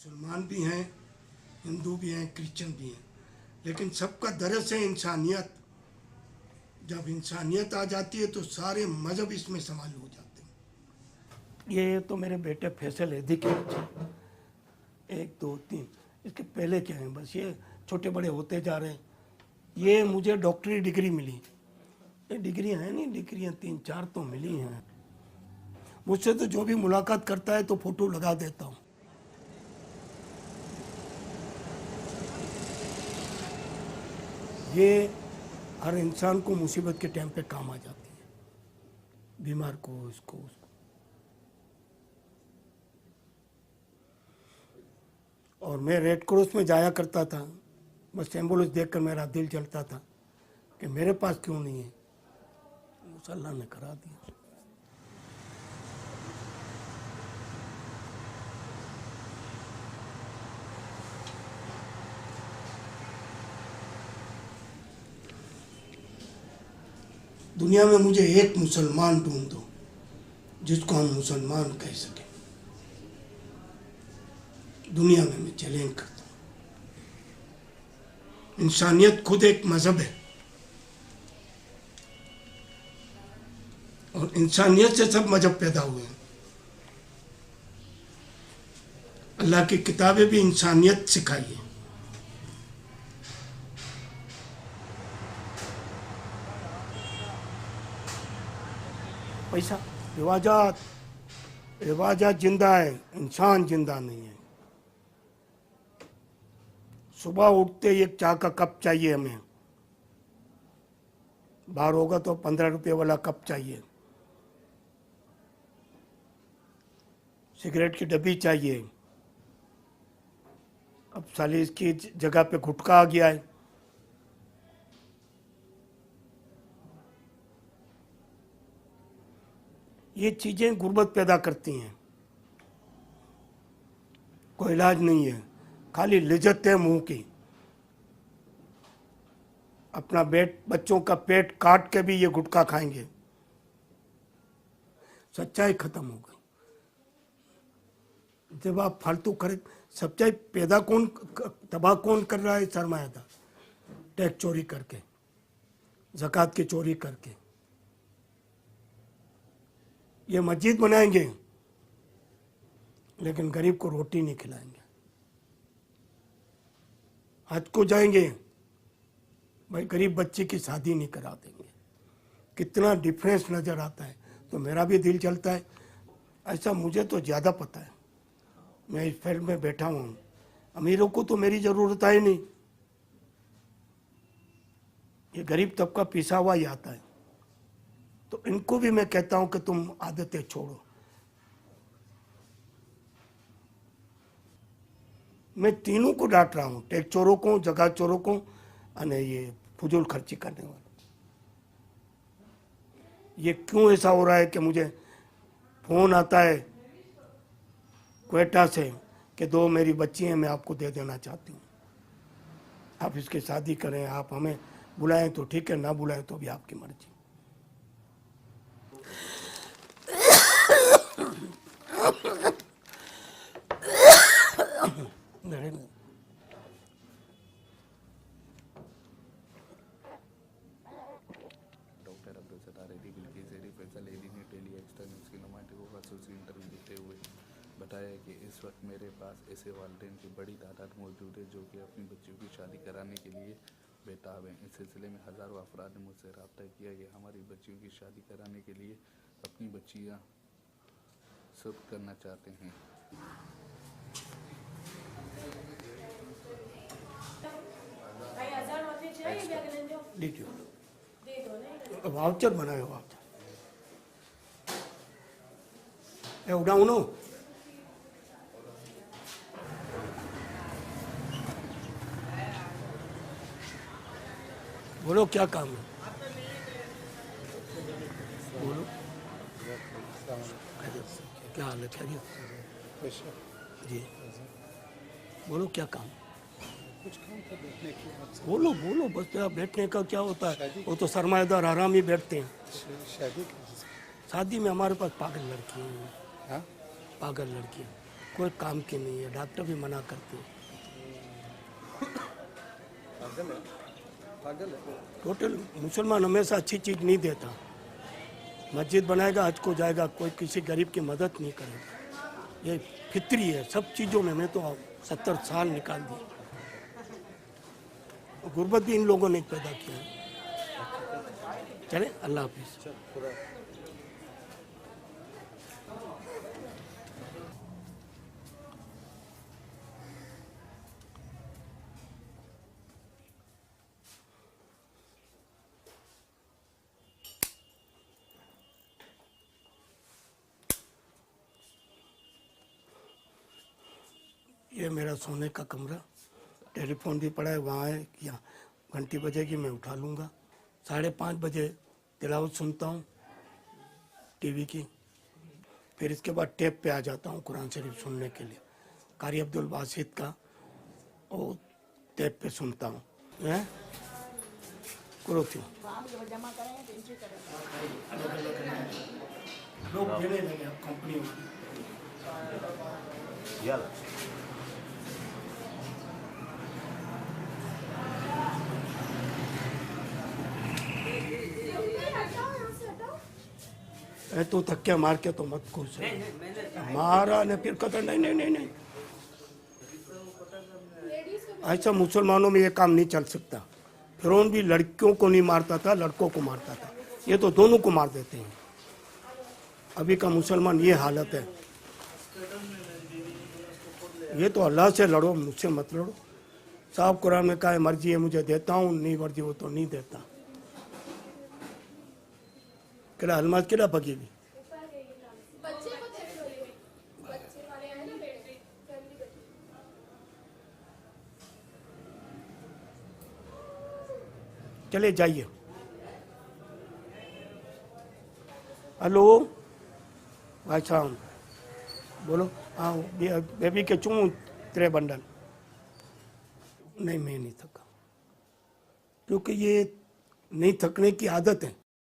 मुसलमान भी हैं, हिंदू भी हैं, क्रिश्चियन भी हैं, लेकिन सबका दरस है इंसानियत। जब इंसानियत आ जाती है तो सारे मज़हब इसमें समाल हो जाते हैं। ये तो मेरे बेटे फैसल है, दिखे 1 2 3, इसके पहले क्या है, बस ये छोटे बड़े होते जा रहे हैं। ये मुझे डॉक्टरी डिग्री मिली, ये डिग्री है नहीं, डिग्रियाँ 3 4 तो मिली हैं। मुझसे तो जो भी मुलाकात करता है तो फ़ोटो लगा देता हूँ। ये हर इंसान को मुसीबत के टाइम पे काम आ जाती है, बीमार को, इसको उसको। और मैं रेड क्रॉस में जाया करता था, बस एम्बुलेंस देखकर मेरा दिल जलता था कि मेरे पास क्यों नहीं है। अल्लाह ने करा दिया। दुनिया में मुझे एक मुसलमान ढूंढ दो जिसको हम मुसलमान कह सकें। दुनिया में मैं चैलेंज करता हूँ। इंसानियत खुद एक मजहब है और इंसानियत से सब मजहब पैदा हुए हैं। अल्लाह की किताबें भी इंसानियत सिखाई है। पैसा, रिवाजात जिंदा है, इंसान जिंदा नहीं है। सुबह उठते एक चाय का कप चाहिए हमें, बाहर होगा तो 15 रुपये वाला कप चाहिए। सिगरेट की डब्बी चाहिए। अब साली इसकी जगह पे गुटखा आ गया है। ये चीजें गुर्बत पैदा करती हैं, कोई इलाज नहीं है, खाली लिज्जत है मुंह की। अपना बच्चों का पेट काट के भी ये गुटखा खाएंगे। सच्चाई खत्म हो गई। जब आप फालतू खरीद, सच्चाई पैदा कौन, तबाह कौन कर रहा है? सरमायादार, टैक्स चोरी करके, ज़कात की चोरी करके। ये मस्जिद बनाएंगे लेकिन गरीब को रोटी नहीं खिलाएंगे। हज को जाएंगे, भाई गरीब बच्चे की शादी नहीं करा देंगे। कितना डिफरेंस नज़र आता है। तो मेरा भी दिल चलता है। ऐसा मुझे तो ज़्यादा पता है, मैं इस फील्ड में बैठा हूँ। अमीरों को तो मेरी ज़रूरत है नहीं, ये गरीब तबका पिसा हुआ ही आता है। तो इनको भी मैं कहता हूँ कि तुम आदतें छोड़ो। मैं तीनों को डांट रहा हूँ, टैक्स चोरों को, जगह चोरों को, और ये फजूल खर्ची करने वाले। ये क्यों ऐसा हो रहा है कि मुझे फ़ोन आता है क्वेटा से कि 2 मेरी बच्ची हैं, मैं आपको दे देना चाहती हूँ, आप इसकी शादी करें। आप हमें बुलाएं तो ठीक है, ना बुलाएं तो भी आपकी मर्जी। डॉक्टर अब्दुल सत्तार रेड्डी बिल्किस रेड्डी फैसल रेड्डी ने टेली एक्स्ट्रा न्यूज़ के नुमाइंदों को खसूसी इंटरव्यू देते हुए बताया कि इस वक्त मेरे पास ऐसे वालिदैन की बड़ी तादाद मौजूद है जो कि अपनी बच्चियों की शादी कराने के लिए बेताब हैं। इस सिलसिले में हज़ारों अफराद ने मुझसे रब्ता किया कि हमारी बच्चियों की शादी कराने के लिए अपनी बच्चियाँ सब करना चाहते हैं। वाउचर बनायो, वाउचर ए उड़ाऊ नो। बोलो क्या काम है? बोलो क्या हाल है? खैरियत जी? बोलो क्या काम? कुछ काम था बैठने की। बोलो बोलो, बस जरा बैठने का क्या होता है? वो तो सरमाएदार आराम ही बैठते हैं। शादी शादी में हमारे पास पागल लड़कियाँ हैं। हाँ, पागल लड़कियाँ कोई काम की नहीं है, डॉक्टर भी मना करते हैं। टोटल मुसलमान हमेशा अच्छी चीज़ नहीं देता। मस्जिद बनाएगा, हज को जाएगा, कोई किसी गरीब की मदद नहीं करेगा। ये फितरी है सब चीज़ों में। मैं तो 70 साल निकाल दिए। गुर्बत भी इन लोगों ने पैदा किया है। चले, अल्लाह हाफिज़। ये मेरा सोने का कमरा, टेलीफोन भी पड़ा है, वहाँ है। यहाँ घंटी बजेगी मैं उठा लूँगा। 5:30 बजे तिलावत सुनता हूँ टीवी की। फिर इसके बाद टेप पे आ जाता हूँ कुरान शरीफ सुनने के लिए। कारी अब्दुल बासित का वो टेप पे सुनता हूँ। हैं करो क्यों लोग देने लगे कंपनी में। तो धक्के मार के तो मत खुश मारा ने फिर कहता नहीं नहीं नहीं नहीं। ऐसा मुसलमानों में ये काम नहीं चल सकता। फिरौन भी लड़कियों को नहीं मारता था, लड़कों को मारता था। ये तो दोनों को मार देते हैं। अभी का मुसलमान ये हालत है। ये तो अल्लाह से लड़ो, मुझसे मत लड़ो। साहब कुरान में कहा है मर्जी है मुझे देता हूँ, नहीं मर्जी वो तो नहीं देता। केड़ा हलमाज केड़ा भगेगी। चले जाइए। हेलो भाई साहब बोलो। हाँ बेबी के चूँ 3 बंडल। नहीं मैं नहीं थका, क्योंकि ये नहीं थकने की आदत है।